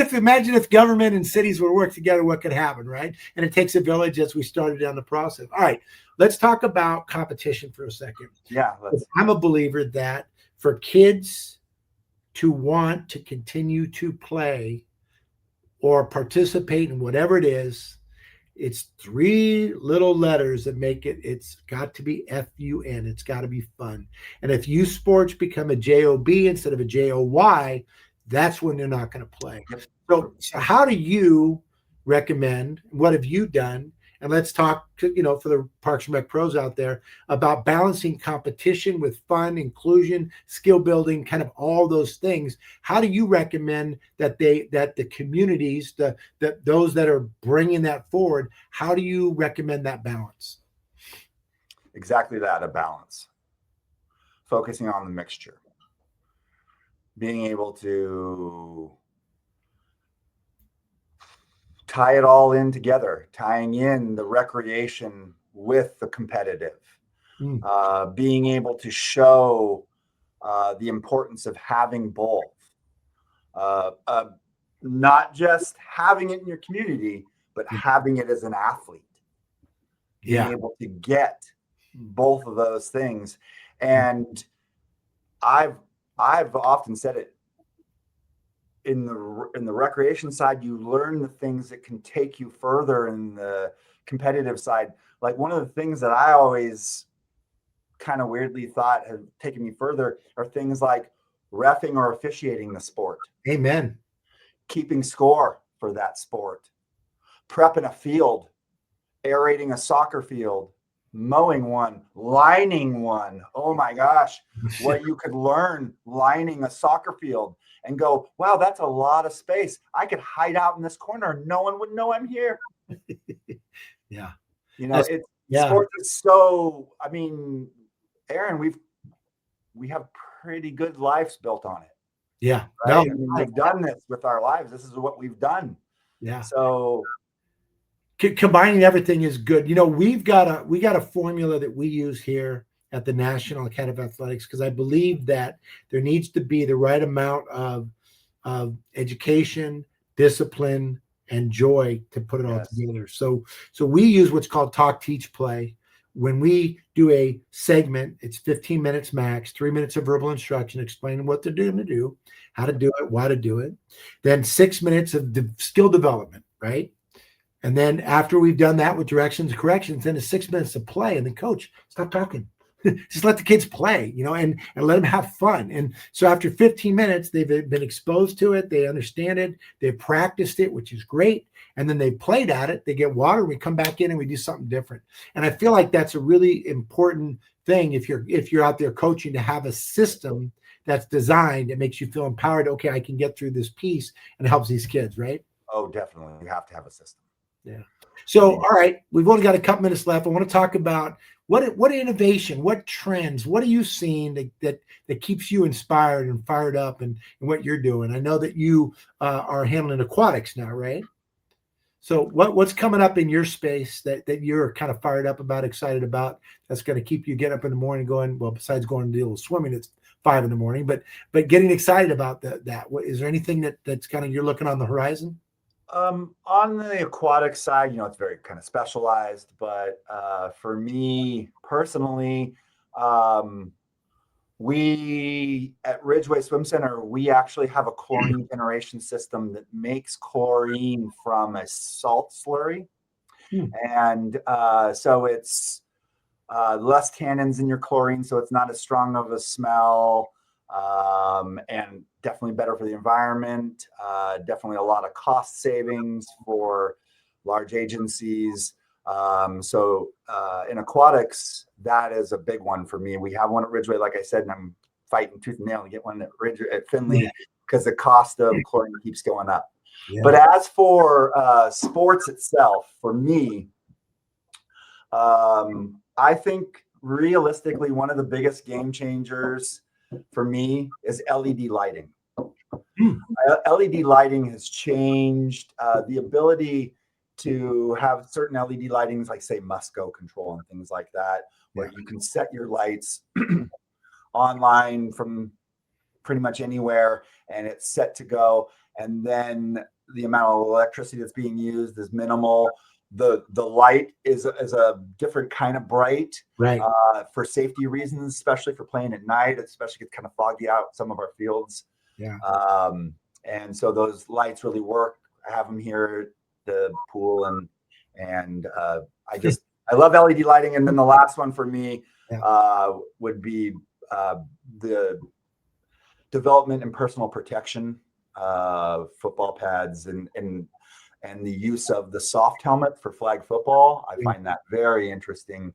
if government and cities would work together, what could happen, right? And it takes a village as we started down the process. All right, let's talk about competition for a second. Yeah. I'm a believer that for kids to want to continue to play or participate in whatever it is, it's 3 little letters that make it. It's got to be FUN. It's got to be fun. And if youth sports become a JOB instead of a JOY, that's when they're not going to play. So how do you recommend, what have you done? And let's talk, for the Parks and Rec pros out there about balancing competition with fun, inclusion, skill building, kind of all those things. How do you recommend that the communities, that those that are bringing that forward, how do you recommend that balance? Exactly that, a balance. Focusing on the mixture. Being able to tie it all in together, tying in the recreation with the competitive, being able to show the importance of having both, not just having it in your community, but having it as an athlete, being able to get both of those things. And I've often said it. in the recreation side, you learn the things that can take you further in the competitive side. Like one of the things that I always kind of weirdly thought have taken me further are things like reffing or officiating the sport, Amen. keeping score for that sport, prepping a field, aerating a soccer field, mowing one, lining one. Oh my gosh, what you could learn lining a soccer field and go, wow, that's a lot of space. I could hide out in this corner. No one would know I'm here. Yeah. You know, Yeah. sports is so, I mean, Aaron, we have pretty good lives built on it. Yeah. Right? No, I mean, we've done this with our lives. This is what we've done. yeah. So Combining everything is good. You know, we got a formula that we use here at the National Academy of Athletics, because I believe that there needs to be the right amount of education, discipline, and joy to put it all together. So we use what's called talk, teach, play. When we do a segment, it's 15 minutes max, 3 minutes of verbal instruction, explaining what they're doing to do, how to do it, why to do it. Then 6 minutes of skill development, right? And then after we've done that with directions and corrections, then it's 6 minutes of play. And then coach, stop talking. Just let the kids play, you know, and let them have fun. And so after 15 minutes, they've been exposed to it. They understand it. They've practiced it, which is great. And then they played at it. They get water. We come back in and we do something different. And I feel like that's a really important thing if you're out there coaching, to have a system that's designed that makes you feel empowered. Okay, I can get through this piece, and it helps these kids, right? Oh, definitely. You have to have a system. Yeah. So, all right, we've only got a couple minutes left. I want to talk about what innovation, what trends, what are you seeing that keeps you inspired and fired up and what you're doing? I know that you are handling aquatics now, right? So what's coming up in your space that you're kind of fired up about, excited about, that's going to keep you getting up in the morning going, well, besides going to do a little swimming, it's 5 a.m, but getting excited about that. Is there anything that's kind of you're looking on the horizon? On the aquatic side, you know, it's very kind of specialized, but for me personally, we at Ridgeway Swim Center, we actually have a chlorine generation system that makes chlorine from a salt slurry. And so it's less tannins in your chlorine, so it's not as strong of a smell, and definitely better for the environment. Definitely a lot of cost savings for large agencies. So in aquatics, that is a big one for me. We have one at Ridgeway, like I said, and I'm fighting tooth and nail to get one at Ridgeway at Finley, because the cost of chlorine keeps going up. Yeah. But as for sports itself, for me, I think realistically, one of the biggest game changers for me is LED lighting. LED lighting has changed the ability to have certain LED lightings, like say Musco control and things like that, where you can set your lights online from pretty much anywhere and it's set to go. And then the amount of electricity that's being used is minimal. The light is a different kind of bright, right? For safety reasons, especially for playing at night. It especially gets kind of foggy out some of our fields. Yeah. And so those lights really work. I have them here at the pool, and I love LED lighting. And then the last one for me would be the development and personal protection, football pads, and the use of the soft helmet for flag football. I find that very interesting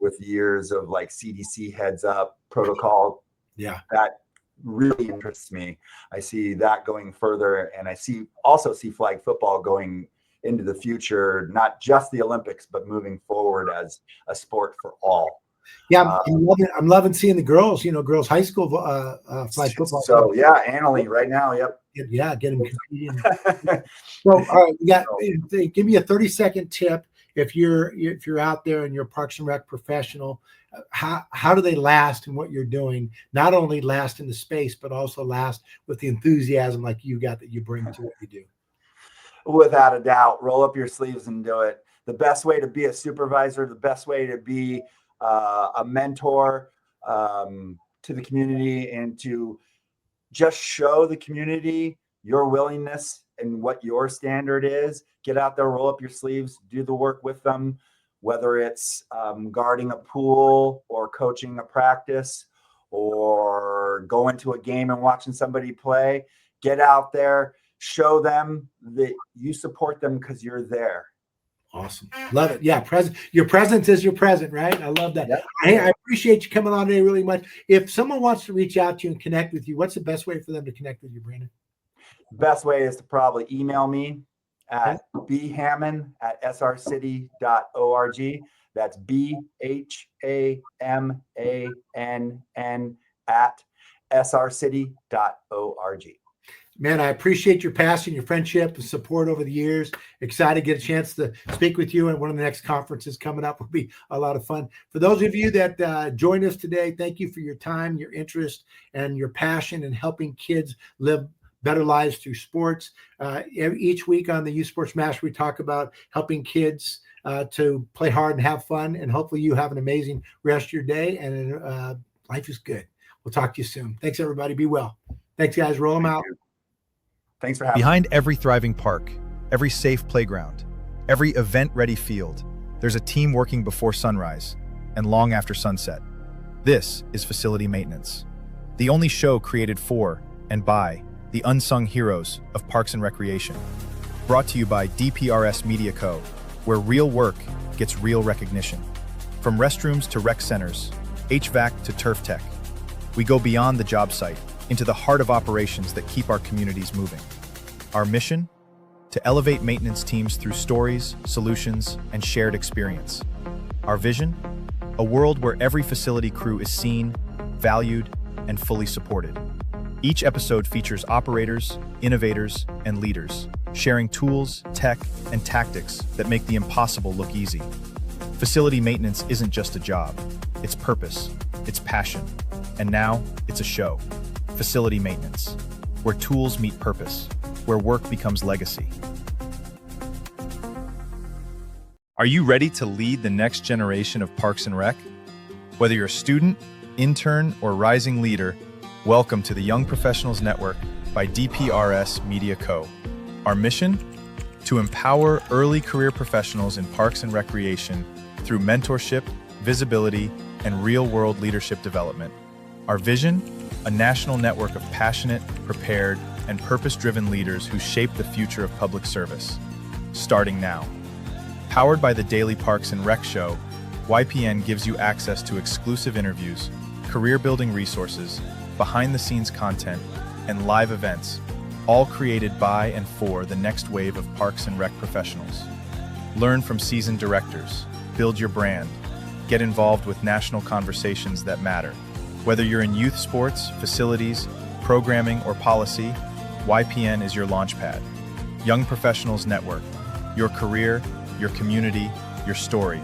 with years of like CDC heads up protocol. Yeah. That really interests me. I see that going further, and I also see flag football going into the future, not just the Olympics, but moving forward as a sport for all. Yeah, I'm loving seeing the girls, girls high school flag football. So yeah, Annalie right now. Yep. Yeah, get them competing. So all right, give me a 30-second tip if you're out there and you're a Parks and Rec professional. How do they last in what you're doing? Not only last in the space, but also last with the enthusiasm like you got that you bring to what you do. Without a doubt, roll up your sleeves and do it. The best way to be a supervisor, the best way to be a mentor to the community, and to just show the community your willingness and what your standard is. Get out there, roll up your sleeves, do the work with them, whether it's guarding a pool or coaching a practice or going to a game and watching somebody play. Get out there, show them that you support them because you're there. Awesome. Love it. Yeah. Your presence is your present, right? I love that. Yep. Hey, I appreciate you coming on today really much. If someone wants to reach out to you and connect with you, what's the best way for them to connect with you, Brandon? Best way is to probably email me at bhamann@srcity.org. That's BHAMANN@srcity.org. Man, I appreciate your passion, your friendship, and support over the years. Excited to get a chance to speak with you, and one of the next conferences coming up will be a lot of fun. For those of you that joined us today, thank you for your time, your interest, and your passion in helping kids live better lives through sports. Each week on the Youth Sports Master, we talk about helping kids to play hard and have fun, and hopefully you have an amazing rest of your day, and life is good. We'll talk to you soon. Thanks, everybody. Be well. Thanks, guys. Roll them out. Thanks for having me. Behind every thriving park, every safe playground, every event-ready field, there's a team working before sunrise and long after sunset. This is Facility Maintenance, the only show created for and by the unsung heroes of parks and recreation. Brought to you by DPRS Media Co., where real work gets real recognition. From restrooms to rec centers, HVAC to turf tech, we go beyond the job site into the heart of operations that keep our communities moving. Our mission? To elevate maintenance teams through stories, solutions, and shared experience. Our vision? A world where every facility crew is seen, valued, and fully supported. Each episode features operators, innovators, and leaders, sharing tools, tech, and tactics that make the impossible look easy. Facility maintenance isn't just a job, it's purpose, it's passion, and now it's a show. Facility Maintenance, where tools meet purpose, where work becomes legacy. Are you ready to lead the next generation of Parks and Rec? Whether you're a student, intern, or rising leader, welcome to the Young Professionals Network by DPRS Media Co. Our mission? To empower early career professionals in parks and recreation through mentorship, visibility, and real-world leadership development. Our vision? A national network of passionate, prepared, and purpose-driven leaders who shape the future of public service. Starting now. Powered by the Daily Parks and Rec Show, YPN gives you access to exclusive interviews, career-building resources, behind-the-scenes content, and live events, all created by and for the next wave of Parks and Rec professionals. Learn from seasoned directors, build your brand, get involved with national conversations that matter. Whether you're in youth sports, facilities, programming, or policy, YPN is your launchpad. Young Professionals Network, your career, your community, your story.